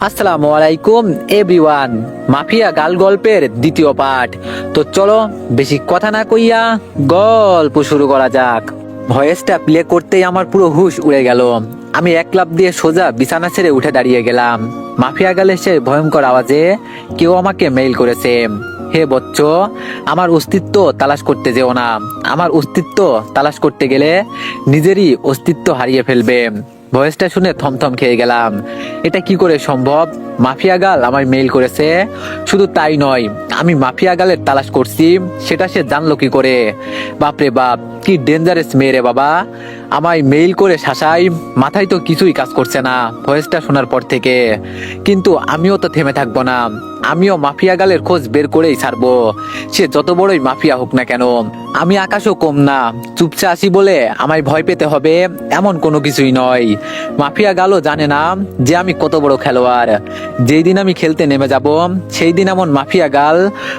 আসসালামু আলাইকুম everyone. Mafia গাল গল্পের দ্বিতীয় পার্ট। তো চলো বেশি কথা না কইয়া গল্প শুরু করা যাক। ভয়েসটা প্লে করতেই আমার পুরো হুশ উড়ে গেল। আমি এক লাফ দিয়ে সোজা বিছানা ছেড়ে উঠে দাঁড়িয়ে গেলাম। মাফিয়া গালের সে ভয়ঙ্কর আওয়াজে কেউ আমাকে মেইল করেছে। হে বচ্চ, আমার অস্তিত্ব তালাশ করতে যেও না। আমার অস্তিত্ব তালাশ করতে গেলে নিজেরই অস্তিত্ব হারিয়ে ফেলবে। ভয়েসটা শুনে থমথম খেয়ে গেলাম। এটা কি করে সম্ভব? মাফিয়া গাল আমায় মেইল করেছে। শুধু তাই নয়, আমি মাফিয়া গালের তালাশ করছি সেটা সে জানলো কি করে? বাপরে বাপ, কি ডেঞ্জারাস মেয়ে রে বাবা। আমায় মেইল করে শাসাই, মাথায় তো কিছুই কাজ করছে না ভয়েসটা শোনার পর থেকে। কিন্তু আমিও তো থেমে থাকবো না। আমিও মাফিয়া গালের খোঁজ বের করেই ছাড়বো, সে যত বড়ই মাফিয়া হোক না কেন। আমি আকাশও কম না। চুপচে আসি বলে আমায় ভয় পেতে হবে এমন কোনো কিছুই নয়। মাফিয়া গালও জানে না যে আমি কত বড় খেলোয়াড়। যেই দিন আমি খেলতে নেমে যাব, সেই দিন এমন মাফিয়া গাল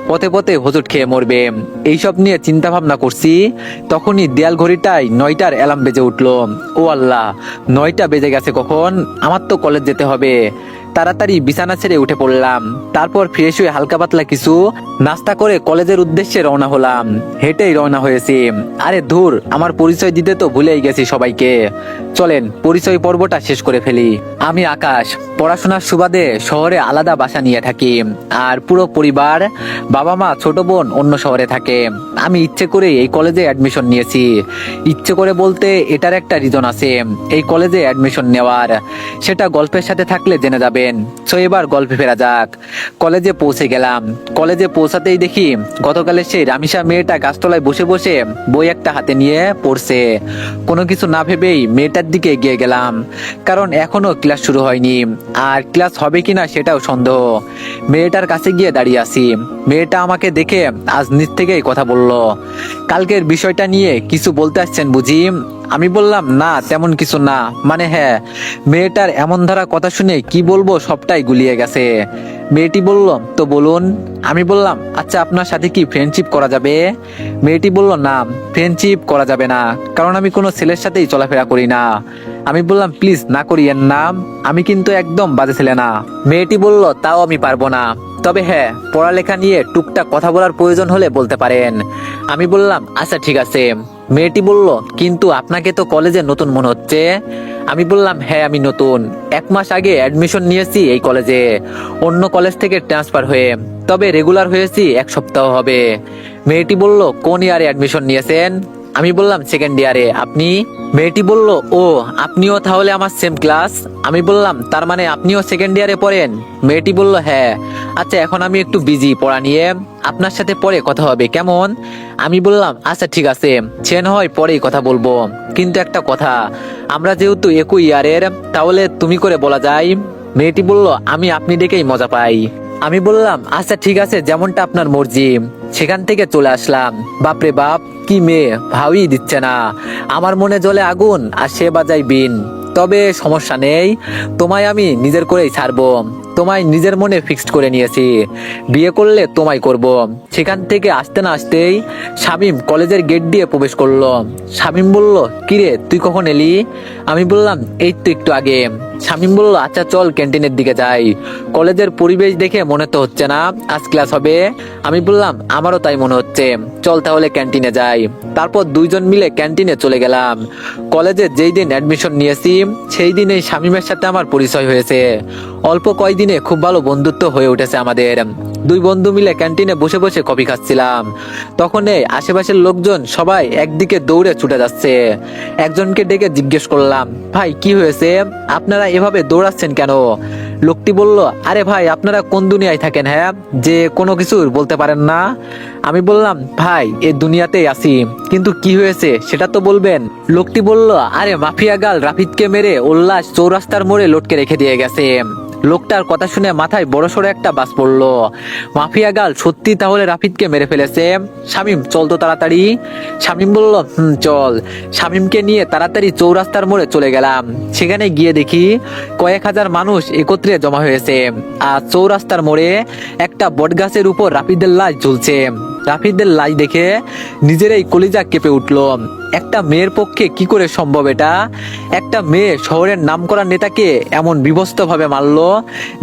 পথে পথে হোঁচট খেয়ে মরবে। এইসব নিয়ে চিন্তা ভাবনা করছি, তখনই দেয়াল ঘড়িটায় 9টার অ্যালার্ম বেজে উঠলো। ও আল্লাহ, 9টা বেজে গেছে কখন? আমার তো কলেজ যেতে হবে। তাড়াতাড়ি বিছানা ছেড়ে উঠে পড়লাম। তারপর ফ্রেশ হয়ে হালকা পাতলা কিছু নাস্তা করে কলেজের উদ্দেশ্যে রওনা হলাম। হেঁটেই রওনা হয়েছি। আরে ধুর, আমার পরিচয় দিতে তো ভুলেই গেছি সবাইকে। চলেন পরিচয় পর্বটা শেষ করে ফেলি। আমি আকাশ, পড়াশোনার সুবাদে শহরে আলাদা বাসা নিয়ে থাকি। আর পুরো পরিবার, বাবা মা ছোট বোন অন্য শহরে থাকে। আমি ইচ্ছে করে এই কলেজে অ্যাডমিশন নিয়েছি। ইচ্ছে করে বলতে এটার একটা রিজন আছে এই কলেজে অ্যাডমিশন নেওয়ার। সেটা গল্পের সাথে থাকলে জেনে যাবেন। সো এবার গল্পে ফেরা যাক। কলেজে পৌঁছে গেলাম। কলেজে পৌঁছাতেই দেখি গতকালের সেই রামিসা মেয়েটা গাছতলায় বসে বসে বই একটা হাতে নিয়ে পড়ছে। কোনো কিছু না ভেবেই মেয়েটার দিকে এগিয়ে গেলাম, কারণ এখনো ক্লাস শুরু হয়নি। আর ক্লাস হবে কিনা সেটাও সন্দেহ। মেয়েটার কাছে গিয়ে দাঁড়িয়ে আছি। মেয়েটা আমাকে দেখে আজ নিজ থেকেই কথা বলল। কালকের বিষয়টা নিয়ে কিছু বলতে আসছেন বুঝি? আমি বললাম না, তেমন কিছু না। মানে হ্যাঁ। মেয়েটার এমন ধারা কথা শুনে কি বলবো সবটাই গুলিয়ে গেছে। মেয়েটি বলল, তো বলুন। আমি বললাম, আচ্ছা আপনার সাথে কি ফ্রেন্ডশিপ করা যাবে? মেয়েটি বলল, না, ফ্রেন্ডশিপ করা যাবে না, কারণ আমি কোনো ছেলের সাথেই চলাফেরা করি না। আমি বললাম, প্লিজ না করিয়েন না, আমি কিন্তু একদম বাজে ছেলে না। মেয়েটি বলল, তাও আমি পারবো না, তবে হ্যাঁ পড়ালেখা নিয়ে টুকটাক কথা বলার প্রয়োজন হলে বলতে পারেন। আমি বললাম, আচ্ছা ঠিক আছে। মেয়েটি বলল, কিন্তু আপনাকে তো কলেজে নতুন মনে হচ্ছে। আমি বললাম, হ্যাঁ আমি নতুন। 1 মাস আগে অ্যাডমিশন নিয়েছি এই কলেজে, অন্য কলেজ থেকে ট্রান্সফার হয়ে। তবে রেগুলার হয়েছি 1 সপ্তাহ হবে। মেয়েটি বলল, কোন ইয়ারে অ্যাডমিশন নিয়েছেন? আমি বললাম, সেকেন্ড ইয়ারে। আপনি? মেয়েটি বলল, ও আপনিও তাহলে আমার সেম ক্লাস। আমি বললাম, তার মানে আপনিও সেকেন্ড ইয়ারে পড়েন? মেয়েটি বলল, হ্যাঁ। আচ্ছা এখন আমি একটু বিজি পড়া নিয়ে, আপনার সাথে পরে কথা হবে কেমন? আমি বললাম, আচ্ছা ঠিক আছে, সে না হয় পরেই কথা বলবো। কিন্তু একটা কথা, আমরা যেহেতু একই ইয়ারের, তাহলে তুমি করে বলা যায়। মেয়েটি বলল, আমি আপনি ডেকেই মজা পাই। আমি বললাম, আচ্ছা ঠিক আছে, যেমনটা আপনার মর্জি। সেখান থেকে চলে আসলাম। বাপরে বাপ, কি মেয়ে, ভাবই দিচ্ছে না। আমার মনে জ্বলে আগুন আর সে বাজায় বিন। তবে সমস্যা নেই, তোমায় আমি নিজের করেই ছাড়বো। তোমায় নিজের মনে ফিক্সড করে নিয়েছি, বিয়ে করলে তোমায় করব। সেখান থেকে আসতে না আসতেই শামীম কলেজের গেট দিয়ে প্রবেশ করলো। শামীম বলল, কিরে তুই কখন এলি? আমি বললাম, এই তো একটু আগে। শামীম বলল, আচ্ছা চল ক্যান্টিনের দিকে যাই। কলেজের পরিবেশ দেখে মনে তো হচ্ছে না আজ ক্লাস হবে। আমি বললাম, আমারও তাই মনে হচ্ছে, চল তাহলে ক্যান্টিনে যাই। তারপর দুইজন মিলে ক্যান্টিনে চলে গেলাম। কলেজে যেই দিন অ্যাডমিশন নিয়েছি সেই দিনেই শামীমের সাথে আমার পরিচয় হয়েছে। অল্প কয়েকদিনে খুব ভালো বন্ধুত্ব হয়ে উঠেছে আমাদের। দুই বন্ধু মিলে ক্যান্টিনে বসে বসে কফি খাচ্ছিলাম। তখন এই আশেপাশের লোকজন সবাই একদিকে দৌড়ে ছুটে যাচ্ছে। একজনকে ডেকে জিজ্ঞেস করলাম, ভাই কি হয়েছে, আপনারা এভাবে দৌড়াচ্ছেন কেন? লোকটি বলল, আরে ভাই আপনারা কোন দুনিয়ায় থাকেন হ্যাঁ, যে কোনো কিছু বলতে পারেন না? আমি বললাম, ভাই এই দুনিয়াতেই আছি, কিন্তু কি হয়েছে সেটা তো বলবেন। লোকটি বলল, আরে মাফিয়া গাল রাফিদকে মেরে উল্লাস চৌরাস্তার মোড়ে লটকে রেখে দিয়ে গেছে। লোকটার কথা শুনে মাথায় বড়সড় একটা বাস পড়লো। মাফিয়া গাল সত্যি তাহলে রাফিদকে মেরে ফেলেছে? শামীম চল তো তাড়াতাড়ি। শামীম বলল, চল। শামীমকে নিয়ে তাড়াতাড়ি চৌরাস্তার মোড়ে চলে গেলাম। সেখানে গিয়ে দেখি কয়েক হাজার মানুষ একত্রে জমা হয়েছে। আর চৌরাস্তার মোড়ে একটা বটগাছের উপর রাফিদের লাশ ঝুলছে। রাফিদের লাশ দেখে নিজেরই কলিজা কেঁপে উঠলো। একটা মেয়ের পক্ষে কি করে সম্ভব এটা? একটা মেয়ে শহরের নামকরা নেতাকে এমন বিভৎস ভাবে মারলো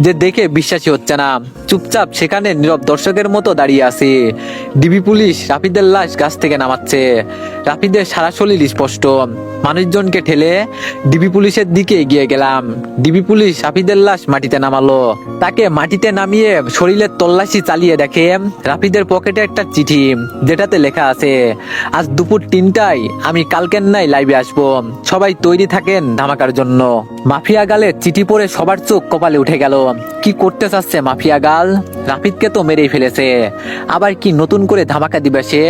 যে দেখে বিশ্বাসই হচ্ছে না। চুপচাপ সেখানে নীরব দর্শকের মতো দাঁড়িয়ে আছে। ডিবি পুলিশ রাফিদের লাশ গাছ থেকে নামাচ্ছে। রাফিদের সারা শরীর স্পষ্ট। মানুষজনকে ঠেলে ডিবি পুলিশের দিকে এগিয়ে গেলাম। ডিবি পুলিশ রাফিদের লাশ মাটিতে নামালো। তাকে মাটিতে নামিয়ে শরীরের তল্লাশি চালিয়ে দেখে রাফিদের পকেটে একটা চিঠি, যেটাতে লেখা আছে, আজ দুপুর 3টায় আমি কালকের নাই লাইভে আসবো, সবাই তৈরি থাকেন ধামাকার জন্য। মাফিয়া গালের চিঠি পড়ে সবার চোখ কপালে উঠে গেল। কি করতে চাচ্ছে মাফিয়া গাল? রাফিদকে তো মেরেই ফেলেছে, আবার কি নতুন করে ধামাকা দিবে সে?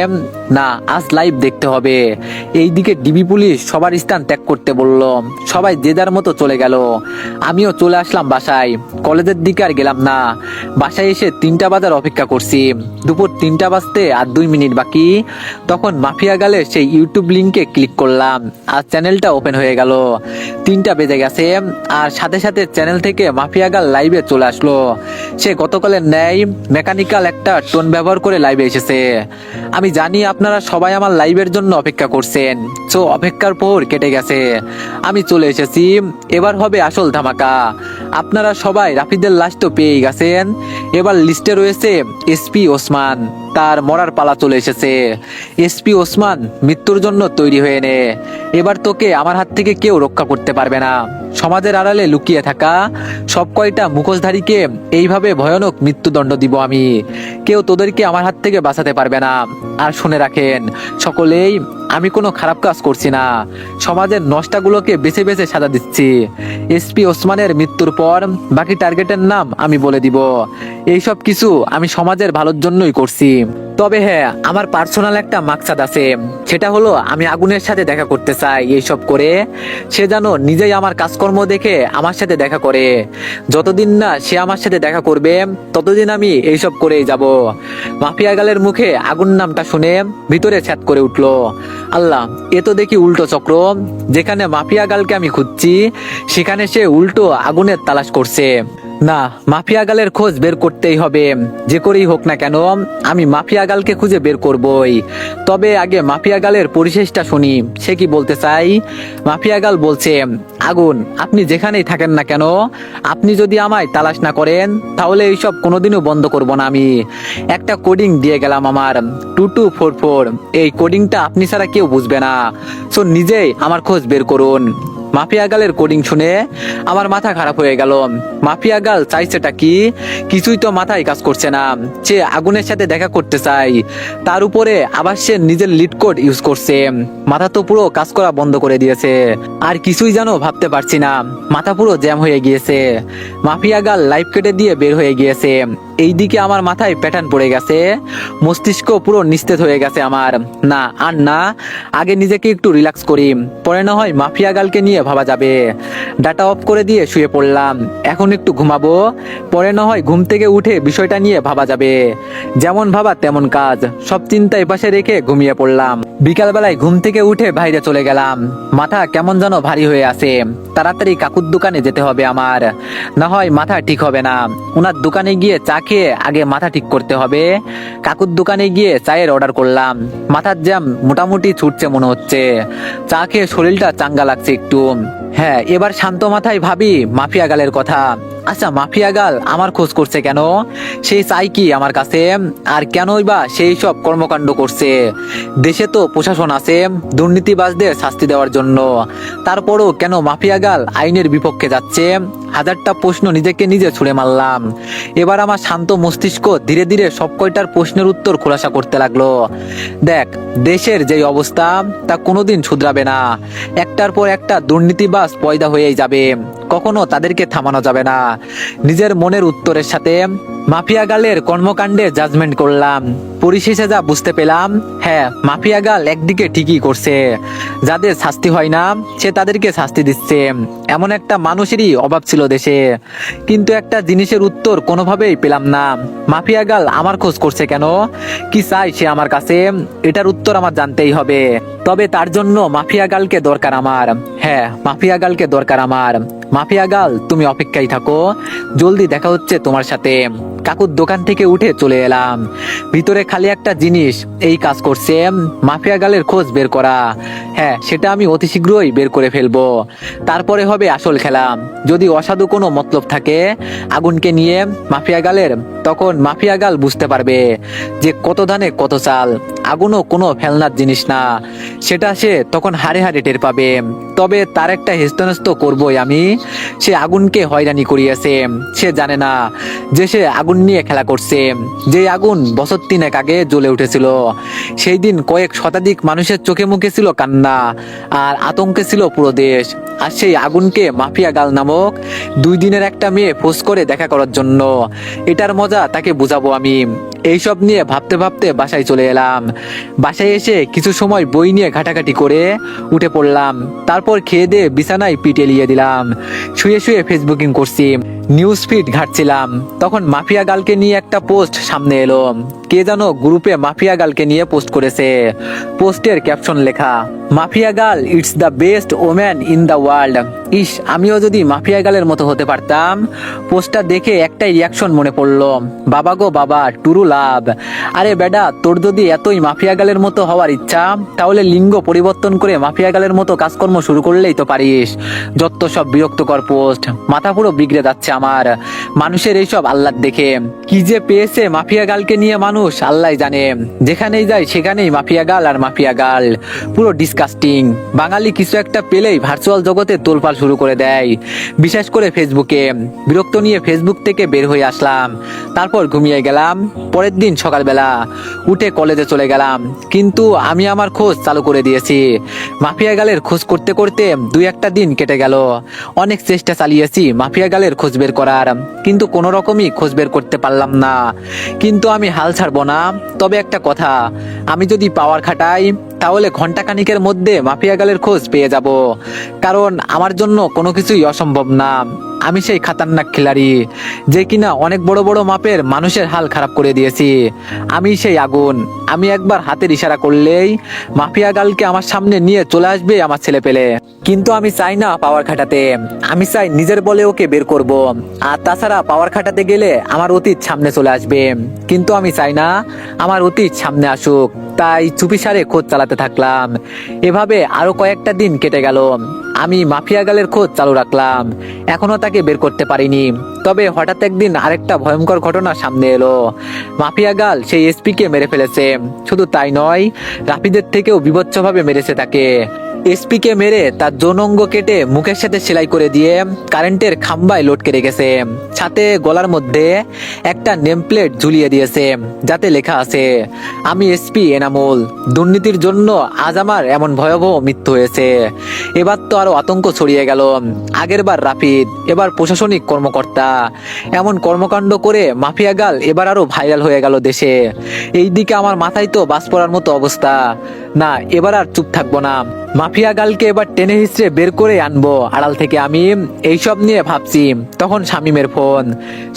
না, আজ লাইভ দেখতে হবে। এইদিকে ডিবি পুলিশ সবার স্থান ত্যাগ করতে বলল। সবাই যে যার মতো চলে গেল। আমিও চলে আসলাম বাসায়। কলেজের দিকে আর গেলাম না। বাসায় এসে 3টা বাজার অপেক্ষা করছি। দুপুর 3টা বাজতে আর 2 মিনিট বাকি। তখন মাফিয়া গালের সেই ইউটিউব লিংকে ক্লিক করলাম আর চ্যানেলটা ওপেন হয়ে গেল। 3টা বেজে গেছে আর সাথে সাথে চ্যানেল থেকে মাফিয়া গাল লাইভে চলে আসলো। সে গতকালের ন্যায় মেকানিক্যাল একটা টোন ব্যবহার করে লাইভে এসেছে। আমি জানি আপনারা সবাই আমার লাইভের জন্য অপেক্ষা করছেন, সো অপেক্ষার পর কেটে গেছে। আমি চলে এসেছি, এবার হবে আসল ধামাকা। আপনারা সবাই রাফিদের লাশ তো পেয়ে গেছেন। এবার লিস্টে রয়েছে এসপি ওসমান। তার মরার পালা চলে এসেছে। এসপি ওসমান, মৃত্যুর জন্য তৈরি হয়ে নে। এবার তোকে আমার হাত থেকে কেউ রক্ষা করতে পারবে না। সমাজের আড়ালে লুকিয়ে থাকা সব কয়টা মুখোশধারীকে এইভাবে ভয়ানক মৃত্যুদণ্ড দিব আমি। কেউ তোদেরকে আমার হাত থেকে বাঁচাতে পারবে না। আর শুনে রাখেন সকলেই, আমি কোনো খারাপ কাজ করছি না। সমাজের নষ্টাগুলোকে বেছে বেছে সাজা দিচ্ছি। এসপি ওসমানের মৃত্যুর পর বাকি টার্গেটের নাম আমি বলে দিব। এইসব কিছু আমি সমাজের ভালোর জন্যই করছি। তবে হ্যাঁ, আমার পার্সোনাল একটা মাকসাদ আছে। সেটা হলো আমি আগুনের সাথে দেখা করতে চাই। এইসব করে সে যেন নিজেই আমার কাজকর্ম দেখে আমার সাথে দেখা করে। যতদিন না সে আমার সাথে দেখা করবে ততদিন আমি এইসব করেই যাব। মাফিয়া গালের মুখে আগুন নামটা শুনে ভিতরে ছ্যাদ করে উঠলো। আল্লাহ, এ তো দেখি উল্টো চক্র। যেখানে মাফিয়া গালকে আমি খুঁজছি সেখানে সে উল্টো আগুনের তালাশ করছে। না, মাফিয়া গালের খোঁজ বের করতেই হবে। যে করেই হোক না কেন আমি মাফিয়া গালকে খুঁজে বের করবই। তবে আগে মাফিয়া গালের পরিশেষটা শুনি, সে কি বলতে চাই। মাফিয়া গাল বলছে, আগুন, আপনি যেখানেই থাকেন না কেন, আপনি যদি আমায় তালাশ না করেন তাহলে এইসব কোনোদিনও বন্ধ করব না আমি। একটা কোডিং দিয়ে গেলাম আমার, 2244। এই কোডিংটা আপনি ছাড়া কেউ বুঝবে না। সো নিজেই আমার খোঁজ বের করুন। মাফিয়া গালের কোডিং শুনে আমার মাথা খারাপ হয়ে গেল। মাফিয়া গাল চাইছেটা কি? কিছুই তো মাথায় কাজ করছে না। সে আগুনের সাথে দেখা করতে চাই, তার উপরে আবার সে নিজের লিড কোড ইউজ করছে। মাথা তো পুরো কাজ করা বন্ধ করে দিয়েছে। আর কিছুই যেন ভাবতে পারছি না, মাথা পুরো জ্যাম হয়ে গিয়েছে। মাফিয়া গাল লাইফ কেটে দিয়ে বের হয়ে গিয়েছে। এইদিকে আমার মাথায় প্যাটার্ন পড়ে গেছে, মস্তিষ্ক পুরো নিস্তেজ হয়ে গেছে আমার। না আর না, আগে নিজেকে একটু রিল্যাক্স করি, পরে না হয় মাফিয়া গালকে নিয়ে ভাবা যাবে। ডাটা অফ করে দিয়ে শুয়ে পড়লাম। এখন একটু ঘুমাবো, পরে না হয় ঘুম থেকে উঠে বিষয়টা নিয়ে ভাবা যাবে। যেমন ভাবা তেমন কাজ, সব চিন্তা এপাশে রেখে ঘুমিয়ে পড়লাম। বিকালবেলায় ঘুম থেকে উঠে বাইরে চলে গেলাম। মাথা কেমন যেন ভারী হয়ে আছে। তাড়াতাড়ি কাকুর দোকানে যেতে হবে আমার, না হয় মাথা ঠিক হবে না। ওনার দোকানে গিয়ে চা খেয়ে আগে মাথা ঠিক করতে হবে। কাকুর দোকানে গিয়ে চায়ের অর্ডার করলাম। মাথার জ্যাম মোটামুটি ছুটছে মনে হচ্ছে। চা খেয়ে শরীরটা চাঙ্গা লাগছে একটু। হ্যাঁ, এবার শান্ত মাথায় ভাবি মাফিয়া গালের কথা। আচ্ছা, মাফিয়া গাল আমার খোঁজ করছে কেন? সেই চাই কি আমার কাছে? আর কেনই বা সেই সব কর্মকাণ্ড করছে? দেশে তো প্রশাসন আছে দুর্নীতিবাজদের শাস্তি দেওয়ার জন্য। তারপরও কেন মাফিয়া গাল আইনের বিপক্ষে যাচ্ছে? হাজারটা প্রশ্ন নিজেকে নিজে ছুড়ে মারলাম। এবার আমার শান্ত মস্তিষ্ক ধীরে ধীরে সব কয়টার প্রশ্নের উত্তর খোলাসা করতে লাগলো। দেখ, দেশের যেই অবস্থা তা কোনোদিন শুধরাবে না। একটার পর একটা দুর্নীতিবাজ পয়দা হয়েই যাবে, কখনো তাদেরকে থামানো যাবে না। নিজের মনের উত্তরের সাথে মাফিয়া গালের কর্মকাণ্ডে জাজমেন্ট করলাম। পরিশেষে যা বুঝতে পেলাম, হ্যাঁ, মাফিয়া গাল একদিকে ঠিকই করছে। যাদের শাস্তি হয় না সে তাদেরকে শাস্তি দিচ্ছে। এমন একটা মানুষেরই অভাব ছিল দেশে। কিন্তু একটা জিনিসের উত্তর কোনোভাবেই পেলাম না। মাফিয়া গাল আমার খোঁজ করছে কেন? কি চাই সে আমার কাছে? এটার উত্তর আমার জানতেই হবে। তবে তার জন্য মাফিয়া গালকে দরকার আমার। হ্যাঁ, মাফিয়া গালকে দরকার আমার। মাফিয়া গাল, তুমি অপেক্ষায় থাকো, জলদি দেখা হচ্ছে তোমার সাথে। কাকুর দোকান থেকে উঠে চলে এলাম। ভিতরে খালি একটা জিনিস, এই কাজ করছে মাফিয়া গালের খোঁজ বের করা। হ্যাঁ, সেটা আমি অতি শীঘ্রই বের করে ফেলবো। তারপরে হবে আসল খেলা। যদি অসাধু কোনো মতলব থাকে আগুনকে নিয়ে মাফিয়া গালের, তখন মাফিয়া গাল বুঝতে পারবে যে কত ধানে কত চাল। আগুনও কোনো ফেলনার জিনিস না, সেটা সে তখন হাড়ে হাড়ে টের পাবে। তবে তার একটা হেস্তনেস্ত করবই আমি। সে আগুনকে হয়রানি করিয়েছে, সে জানে না যে সে আগুন নিয়ে খেলা করছে। যে আগুন বছর 3 আগে জ্বলে উঠেছিল, সেই দিন কয়েক শতাধিক মানুষের চোখে মুখে ছিল কান্না, আর আতঙ্কে ছিল পুরো দেশ। আর সেই আগুনকে মাফিয়া গাল নামক 2 দিনের একটা মেয়ে ফোর্স করে দেখা করার জন্য। এটার মজা তাকে বুঝাবো আমি। এইসব নিয়ে ভাবতে ভাবতে বাসায় চলে এলাম। বাসায় এসে কিছু সময় বই নিয়ে ঘাটাঘাটি করে উঠে পড়লাম। তারপর খেয়ে দিয়ে বিছানায় পিট এলিয়ে দিলাম। শুয়ে শুয়ে ফেসবুকিং করছি, নিউজ ফিড ঘাটছিলাম। তখন মাফিয়া গালকে নিয়ে একটা পোস্ট সামনে এলো। কে যেন গ্রুপে মাফিয়া গালকে নিয়ে পোস্ট করেছে। পোস্টের ক্যাপশন লেখা, mafia girl it's the best woman in the world. ইস, আমিও যদি মাফিয়া গালের মতো হতে পারতাম। পোস্টটা দেখে একটাই রিয়াকশন মনে পড়লো, বাবা গো বাবা, টুরু লাভ। আরে বেডা, তোর যদি এতই মাফিয়া গালের মতো হওয়ার ইচ্ছা, তাহলে লিঙ্গ পরিবর্তন করে মাফিয়া গালের মতো কাজকর্ম শুরু করলেই তো পারিস। যত সব বিরক্তকর পোস্ট, মাথা পুরো বিগড়ে যাচ্ছে আমার মানুষের এইসব আহ্লাদ দেখে। কি যে পেয়েছে মাফিয়া গালকে নিয়ে মানুষ আল্লাহ জানে। যেখানেই যায় সেখানেই মাফিয়া গাল আর মাফিয়া গাল, পুরো ডিসকাস্টিং। বাঙালি কিছু একটা পেলেই ভার্চুয়াল জগতে তোলপাল শুরু করে দেয়, বিশেষ করে ফেসবুকে। বিরক্ত নিয়ে ফেসবুক থেকে বের হয়ে আসলাম। তারপর ঘুমিয়ে গেলাম। পরের দিন সকালবেলা উঠে কলেজে চলে গেলাম। কিন্তু আমি আমার খোঁজ চালু করে দিয়েছি। মাফিয়া গালের খোঁজ করতে করতে 2-1 দিন কেটে গেল। অনেক চেষ্টা চালিয়েছি মাফিয়া গালের খোঁজ বের করার, কিন্তু কোনো রকমই খোঁজ বের করতে পারলাম না। কিন্তু আমি হাল ছাড়বো না। তবে একটা কথা, আমি যদি পাওয়ার খাটাই তাহলে ঘন্টাখানিকের মধ্যে মাফিয়া গালের খোঁজ পেয়ে যাব। কারণ আমার জন্য কোনো কিছুই অসম্ভব না। আমি সেই খাতারনাক খিলাড়ি, যে কিনা অনেক বড় বড় মাপের মানুষের হাল খারাপ করে দিয়েছি। আমি সেই আগুন। আমি একবার হাতের ইশারা করলেই মাফিয়া গালকে আমার সামনে নিয়ে চলে আসবে আমার ছেলে পেলে। কিন্তু আমি চাই না পাওয়ার খাটাতে, আমি চাই নিজের বলে ওকে বের করব। আর তাছাড়া পাওয়ার খাটাতে গেলে আমার অতীত সামনে চলে আসবে, কিন্তু আমি চাই না আমার অতীত সামনে আসুক। তাই চুপিসারে খোঁজ চালাতে থাকলাম। এভাবে আরো কয়েকটা দিন কেটে গেল। আমি মাফিয়া গালের খোঁজ চালু রাখলাম, এখনো তাকে বের করতে পারিনি। তবে হঠাৎ একদিন আরেকটা ভয়ঙ্কর ঘটনা সামনে এলো। মাফিয়া গাল সেই এসপি কে মেরে ফেলেছে। শুধু তাই নয়, রাফিদের থেকেও বীভৎসভাবে মেরেছে তাকে। এসপি কে মেরে তার যৌনাঙ্গ কেটে মুখের সাথে সেলাই করে দিয়ে কারেন্টের খাম্বায় লটকে রেখেছে। সাথে গলার মধ্যে একটা নেম প্লেট ঝুলিয়ে দিয়েছে, যাতে লেখা আছে, আমি এসপি এনামুল। দুর্নীতির জন্য আজ আমার এমন ভয়াবহ মৃত্যু হয়েছে। এবার তো আরো আতঙ্ক ছড়িয়ে গেল। আগের বার রাফিদ, এবার প্রশাসনিক কর্মকর্তা। এমন কর্মকাণ্ড করে মাফিয়া গাল এবার আরো ভাইরাল হয়ে গেল দেশে। এই দিকে আমার মাথায় তো বাস পড়ার মতো অবস্থা। না, এবার আর চুপ থাকবো না। মাফিয়া গালকে এবার টেনে হিস্ট্রে বের করে আনবো আড়াল থেকে। আমি এইসব নিয়ে ভাবছি, তখন শামিমের ফোন।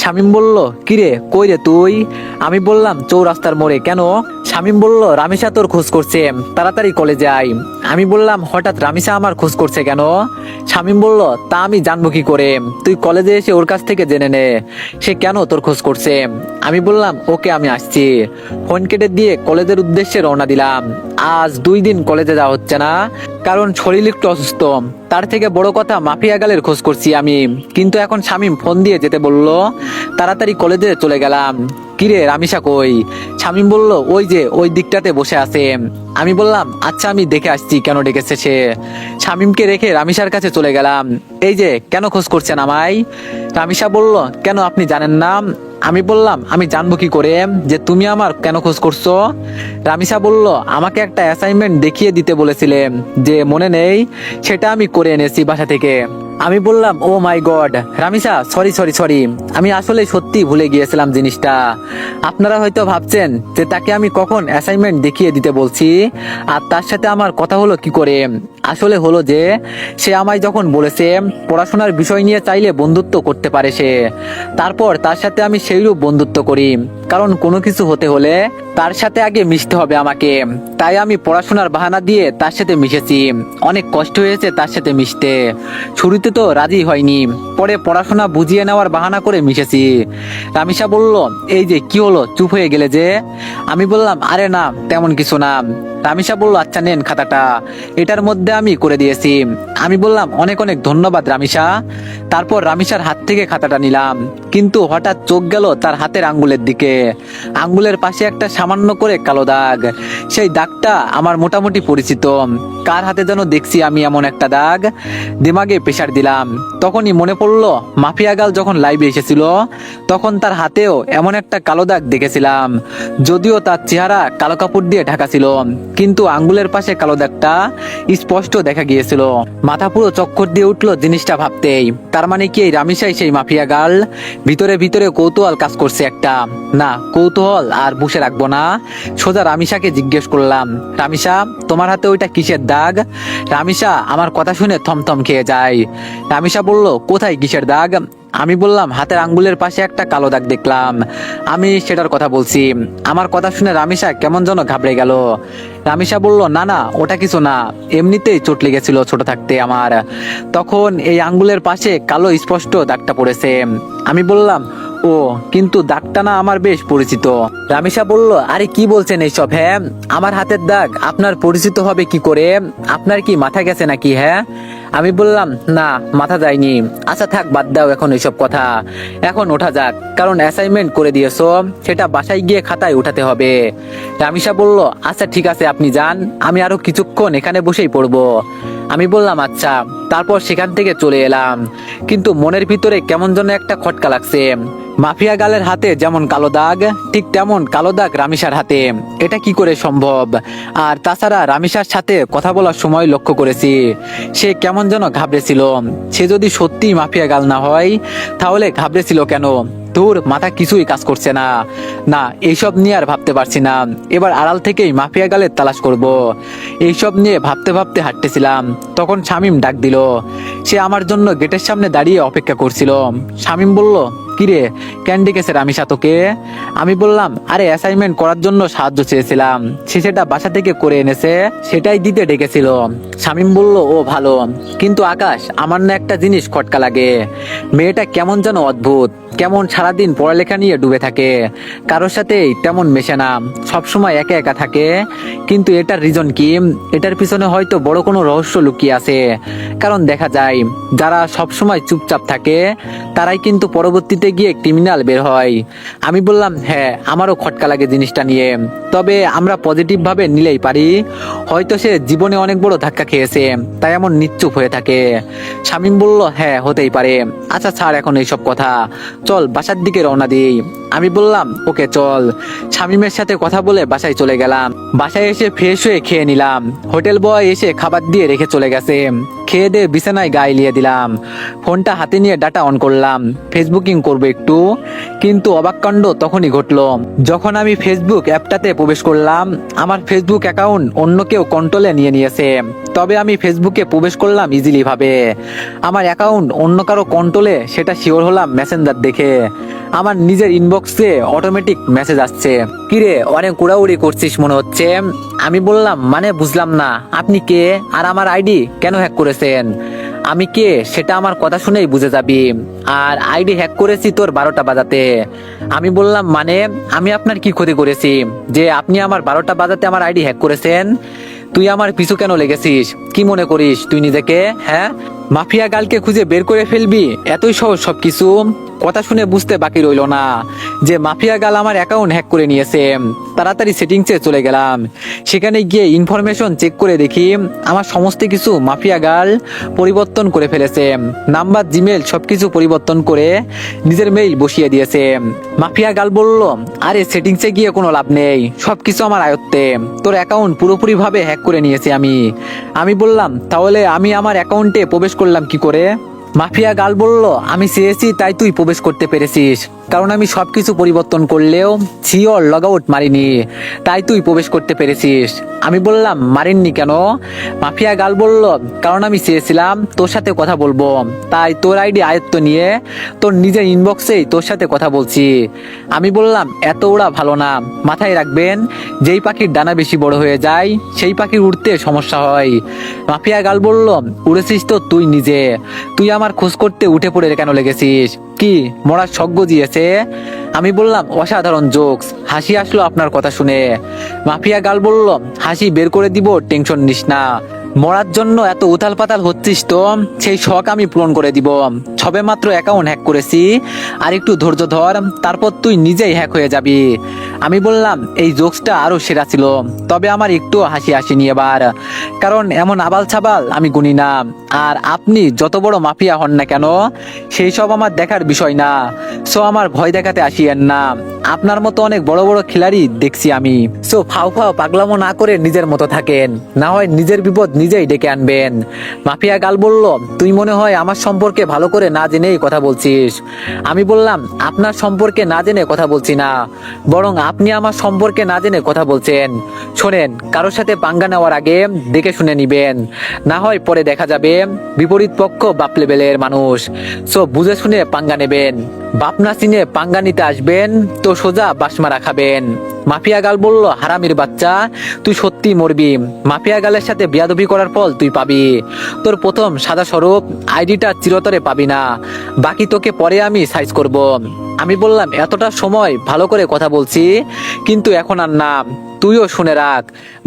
শামিম বলল, কিরে কই রে তুই? আমি বললাম, চৌরাস্তার মোড়ে। কেন? শামিম বলল, রামিসা তোর খোঁজ করছে, তাড়াতাড়ি কলেজে আয়। আমি বললাম, হঠাৎ রামিসা আমার খোঁজ করছে কেন? শামিম বলল, তা আমি জানবো কি করে? তুই কলেজে এসে ওর কাছ থেকে জেনে নে সে কেন তোর খোঁজ করছে। আমি বললাম, ওকে, আমি আসছি। ফোন কেটে দিয়ে কলেজের উদ্দেশ্যে রওনা দিলাম। আজ 2 দিন কলেজে যাওয়া হচ্ছে না, কারণ শরীর একটু অসুস্থ। তার থেকে বড় কথা, মাফিয়া গালের খোঁজ করছি আমি। কিন্তু এখন শামিম ফোন দিয়ে যেতে বলল, তাড়াতাড়ি কলেজে চলে গেলাম। কিরে রামিসা কই? শামিম বলল, ওই যে ওই দিকটাতে বসে আছে। আমি বললাম, আচ্ছা, আমি দেখে আসছি কেন ডেকেছে সে। শামিমকে রেখে রামিসার কাছে চলে গেলাম। এই যে, কেন খোঁজ করছেন আমায়? রামিসা বলল, কেন আপনি জানেন না? আমি বললাম, আমি জানবো কি করে যে তুমি আমার কেন খোঁজ করছো? রামিসা বলল, আমাকে একটা অ্যাসাইনমেন্ট দেখিয়ে দিতে বলেছিলেন, যে মনে নেই, সেটা আমি করে এনেছি বাসা থেকে। আমি বললাম, oh my god Ramisa, sorry sorry sorry, আমি আসলে সত্যি ভুলে গিয়েছিলাম জিনিসটা। আপনারা হয়তো ভাবছেন যে তাকে আমি কখন অ্যাসাইনমেন্ট দেখিয়ে দিতে বলছি, আর তার সাথে আমার কথা হলো কি করে। আসলে হলো যে সে আমায় যখন বলেছে পড়াশোনার বিষয় নিয়ে চাইলে বন্ধুত্ব করতে পারে সে, তারপর তার সাথে আমি সেইরূপ বন্ধুত্ব করি, কারণ কোনো কিছু হতে হলে তার সাথে আগে মিশতে হবে আমাকে। তাই আমি পড়াশোনার বাহানা দিয়ে তার সাথে মিশেছি। অনেক কষ্ট হয়েছে তার সাথে মিশতে, শুরুতে তো রাজি হয়নি, পরে পড়াশোনা বুঝিয়ে নেওয়ার বাহানা করে মিশেছি। রামিসা বলল, এই যে কি হলো, চুপ হয়ে গেলে যে? আমি বললাম, আরে না তেমন কিছু না। রামিসা বলল, আচ্ছা নেন খাতাটা, এটার মধ্যে আমি করে দিয়েছি। আমি বললাম, অনেক অনেক ধন্যবাদ রামিসা। তারপর রামিসার হাত থেকে খাতাটা নিলাম, কিন্তু হঠাৎ চোখ গেল তার হাতের আঙ্গুলের দিকে। আঙ্গুলের পাশে একটা সামান্য করে কালো দাগ। সেই দাগটা আমার মোটামুটি পরিচিত। কার হাতে যেন দেখছি আমি এমন একটা দাগ। দিমাগে প্রেসার দিলাম, তখনই মনে পড়লো মাফিয়া গাল যখন লাইভে এসেছিল তখন তার হাতেও এমন একটা কালো দাগ দেখেছিলাম। যদিও তার চেহারা কালো কাপড় দিয়ে ঢাকা ছিল, কিন্তু আঙ্গুলের পাশে কালো দাগটা স্পষ্ট দেখা গিয়েছিল। মাথা পুরো চক্কর দিয়ে উঠলো জিনিসটা ভাবতেই। তার মানে কি এই রামিসাই সেই মাফিয়া গার্ল? ভিতরে ভিতরে কৌতূহল কাজ করছে একটা। না, কৌতূহল আর বসে রাখবো না, সোজা রামিসাকে জিজ্ঞেস করলাম, রামিসা তোমার হাতে ওইটা কিসের দাগ? রামিসা আমার কথা শুনে থমথম খেয়ে যায়। রামিসা বলল, কোথায় কিসের দাগ? আমি বললাম, হাতের আঙ্গুলের পাশে একটা কালো দাগ দেখলাম, আমি সেটার কথা বলছি। আমার কথা শুনে রামিসা কেমন যেন ঘাবড়ে গেল। রামিসা বলল, না না ওটা কিছু না, এমনিতেই চোট লেগেছিল ছোট থাকতে আমার, তখন এই আঙ্গুলের পাশে কালো স্পষ্ট দাগটা পড়েছে। আমি বললাম, ও কিন্তু দাগটা না আমার বেশ পরিচিত। রামিসা বলল, আরে কি বলছেন এইসব? হ্যাঁ, আমার হাতের দাগ আপনার পরিচিত হবে কি করে? আপনার কি মাথা গেছে নাকি? হ্যাঁ। আমি বললাম, না মাথা যায়নি। আচ্ছা থাক, বাদ দাও এখন এইসব কথা, এখন ওঠা যাক, কারণ অ্যাসাইনমেন্ট করে দিয়েছো, সেটা বাসায় গিয়ে খাতায় উঠাতে হবে। রামিসা বলল, আচ্ছা ঠিক আছে আপনি যান, আমি আরো কিছুক্ষণ এখানে বসেই পড়বো। আমি বললাম, আচ্ছা। তারপর সেখান থেকে চলে এলাম, কিন্তু মনের ভিতরে কেমন যেন একটা খটকা লাগছে। মাফিয়া গালের হাতে যেমন কালো দাগ, ঠিক তেমন কালো দাগ রামিসার হাতে। এটা কি করে সম্ভব? আর তাছাড়া রামিসার সাথে কথা বলার সময় লক্ষ্য করেছি সে কেমন যেন ঘাবড়েছিল। সে যদি সত্যি মাফিয়া গাল না হয় তাহলে ঘাবড়েছিল কেন? তোর মাথা কিছুই কাজ করছে না। না, এইসব নিয়ে আর ভাবতে পারছি না, এবার আড়াল থেকেই মাফিয়া গালের তালাশ করব। এইসব নিয়ে ভাবতে ভাবতে হাঁটতেছিলাম, তখন শামীম ডাক দিল। সে আমার জন্য গেটের সামনে দাঁড়িয়ে অপেক্ষা করছিল। শামীম বলল, কিরে কেন ডেকেছে রামিসা তোকে? আমি বললাম, আরে অ্যাসাইনমেন্ট করার জন্য সাহায্য চেয়েছিলাম, সে সেটা বাসা থেকে করে এনেছে, সেটাই দিতে ডেকেছিল। শামীম বলল, ও ভালো, কিন্তু আকাশ আমার না একটা জিনিস খটকা লাগে, মেয়েটা কেমন যেন অদ্ভুত, কেমন সারাদিন পড়ালেখা নিয়ে ডুবে থাকে, কারোর সাথেই তেমন মেশে না, সবসময় একা একা থাকে। কিন্তু এটার রিজন কি? এটার পিছনে হয়তো বড় কোনো রহস্য লুকিয়ে আছে। কারণ দেখা যায় যারা সবসময় চুপচাপ থাকে তারাই কিন্তু পরবর্তীতে গিয়ে ক্রিমিনাল বের হয়। আমি বললাম, হ্যাঁ আমারও খটকা লাগে জিনিসটা নিয়ে, তবে আমরা পজিটিভ ভাবে নিলেই পারি। হয়তো সে জীবনে অনেক বড় ধাক্কা খেয়েছে, তাই এমন নিশ্চুপ হয়ে থাকে। শামীম বলল, হ্যাঁ হতেই পারে। আচ্ছা ছাড় এখন এইসব কথা, চল বাসার দিকে রওনা দিই। আমি বললাম, ওকে চল। শামীমের সাথে কথা বলে বাসায় চলে গেলাম। বাসায় এসে ফ্রেশ হয়ে খেয়ে নিলাম। হোটেল বয় এসে খাবার দিয়ে রেখে চলে গেছে। খেয়ে দিয়ে বিছানায় গায়ে লিয়ে দিলাম, ফোনটা হাতে নিয়ে ডাটা অন করলাম, ফেসবুকিং করবো একটু। কিন্তু অবাক কাণ্ড তখনই ঘটলো যখন আমি ফেসবুক অ্যাপটাতে প্রবেশ করলাম। আমার ফেসবুক অ্যাকাউন্ট অন্য কেউ কন্ট্রোলে নিয়ে নিয়েছে, তবে আমি ফেসবুকে প্রবেশ করলাম ইজিলি ভাবে। আমার অ্যাকাউন্ট অন্য কারো কন্ট্রোলে সেটা শিওর হলাম মেসেঞ্জার দেখে। আমার নিজের ইনবক্সে অটোমেটিক মেসেজ আসছে, কিরে অনেক উড়াউড়ি করছিস মনে হচ্ছে। আমি বললাম, মানে বুঝলাম না, আপনি কে আর আমার আইডি কেন হ্যাক করেছেন? আমি কে সেটা আমার কথা শুনেই বুঝে যাবি। আর আইডি হ্যাক করেছি তোর 12টা বাজাতে। আমি বললাম, মানে আমি আপনার কি ক্ষতি করেছি যে আপনি আমার 12টা বাজাতে আমার আইডি হ্যাক করেছেন? তুই আমার পিছু কেন লেগেছিস? কি মনে করিস তুই নিজেকে? হ্যাঁ, মাফিয়া গালকে খুঁজে বের করে ফেলবি? এতই সহজ সবকিছু? কথা শুনে বুঝতে বাকি রইল না যে মাফিয়া গাল আমার অ্যাকাউন্ট হ্যাক করে নিয়েছে। তাড়াতাড়ি সেটিংসে চলে গেলাম। সেখানে গিয়ে ইনফরমেশন চেক করে দেখি আমার সমস্ত কিছু মাফিয়া গাল পরিবর্তন করে ফেলেছে। নাম্বার, জিমেল সবকিছু পরিবর্তন করে নিজের মেইল বসিয়ে দিয়েছে। মাফিয়া গাল বলল, আরে সেটিংসে গিয়ে কোনো লাভ নেই, সবকিছু আমার আয়ত্তে, তোর অ্যাকাউন্ট পুরোপুরি ভাবে হ্যাক করে নিয়েছি আমি। আমি বললাম, তাহলে আমি আমার অ্যাকাউন্টে প্রবেশ করলাম কি করে? মাফিয়া গাল বলল, আমি চেয়েছি তাই তুই প্রবেশ করতে পেরেছিস, কারণ আমি সবকিছু পরিবর্তন করলেও সিওর লগ আউট মারিনি, তাই তুই প্রবেশ করতে পেরেছিস। আমি বললাম, মারিননি কেন? মাফিয়া গাল বলল, কারণ আমি চেয়েছিলাম তোর সাথে কথা বলবো, তাই তোর আইডি আয়ত্ত নিয়ে তোর নিজের ইনবক্সেই তোর সাথে কথা বলছি। আমি বললাম, এত ওরা ভালো না, মাথায় রাখবেন, যেই পাখির ডানা বেশি বড় হয়ে যায় সেই পাখির উড়তে সমস্যা হয়। মাফিয়া গাল বলল, উড়েছিস তো তুই নিজে, তুই আমার খোঁজ করতে উঠে পড়ে কেন লেগেছিস? কি মরার শখ গজিয়েছে? আমি বললাম, অসাধারণ জোকস, হাসি আসলো আপনার কথা শুনে। মাফিয়া গাল বলল, হাসি বের করে দিব, টেনশন নিস না। মরার জন্য এত উথাল পাতাল হচ্ছিস তো সেই শখ আমি পূরণ করে দিব। সবে মাত্র অ্যাকাউন্ট হ্যাক করেছি, আর একটু ধৈর্য ধর, তারপর তুই নিজেই হ্যাক হয়ে যাবি। আমি বললাম, এই জোকসটা আরো সেরা ছিল, তবে আমার একটু হাসি আসেনি এবার, কারণ এমন আবাল ছাবাল আমি গুনি না। আর আপনি যত বড় মাফিয়া হন না কেন, সেই সব আমার দেখার বিষয় না। সো আমার ভয় দেখাতে আসিয়েন না, আপনার মতো অনেক বড় বড় খিলাড়ি দেখছি আমি। সো ফাও ফাও পাগলামো না করে নিজের মতো থাকেন, না হয় নিজের বিপদ নিজেই ডেকে আনবেন। মাফিয়া গাল বলল, তুই মনে হয় আমার সম্পর্কে ভালো করে না জেনেই কথা বলছিস। আমি বললাম, আপনার সম্পর্কে না জেনে কথা বলছি না, বরং আপনি আমার সম্পর্কে না জেনে কথা বলছেন। শোনেন, কারোর সাথে পাঙ্গা নেওয়ার আগে দেখে শুনে নিবেন, না হয় পরে দেখা যাবে বিপরীত পক্ষ বাপ লেভেলের মানুষ। সো বুঝে শুনে পাঙ্গা নেবেন, বাপ না চিনে পাঙ্গা নিতে আসবেন তো সোজা বাসমারা খাবেন। মাফিয়া গাল বলল, হারামির বাচ্চা, তুই সত্যি মরবি। মাফিয়া গালের সাথে বিয়াদবি করার ফল তুই পাবি। তোর প্রথম সাদা স্বরূপ আইডিটা চিরতরে পাবি না, বাকি তোকে পরে আমি সাইজ করব। আমি বললাম, এতটা সময় ভালো করে কথা বলছি, কিন্তু এখন আর না। তুইও শুনে রাখ,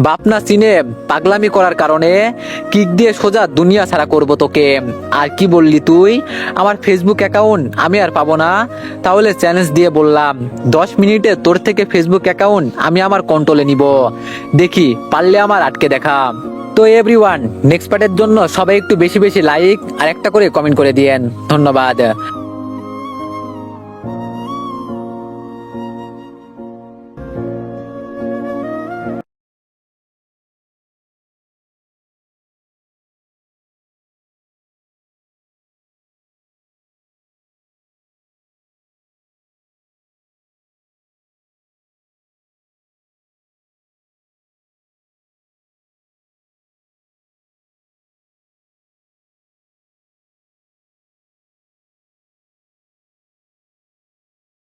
বাপ না চিনে পাগলামি করার কারণে কিক দিয়ে সোজা দুনিয়া ছাড়া করব তোকে। আর কি বললি তুই? আমার ফেসবুক অ্যাকাউন্ট আমি আর পাবো না? তাহলে চ্যালেঞ্জ দিয়ে বললাম, 10 মিনিটে তোর থেকে ফেসবুক অ্যাকাউন্ট আমি আমার কন্ট্রোলে নিব, দেখি পারলে আমার আটকে দেখা। তো এভরিওয়ান, নেক্সট পার্টের জন্য সবাই একটু বেশি বেশি লাইক আর একটা করে কমেন্ট করে দিয়েন। ধন্যবাদ।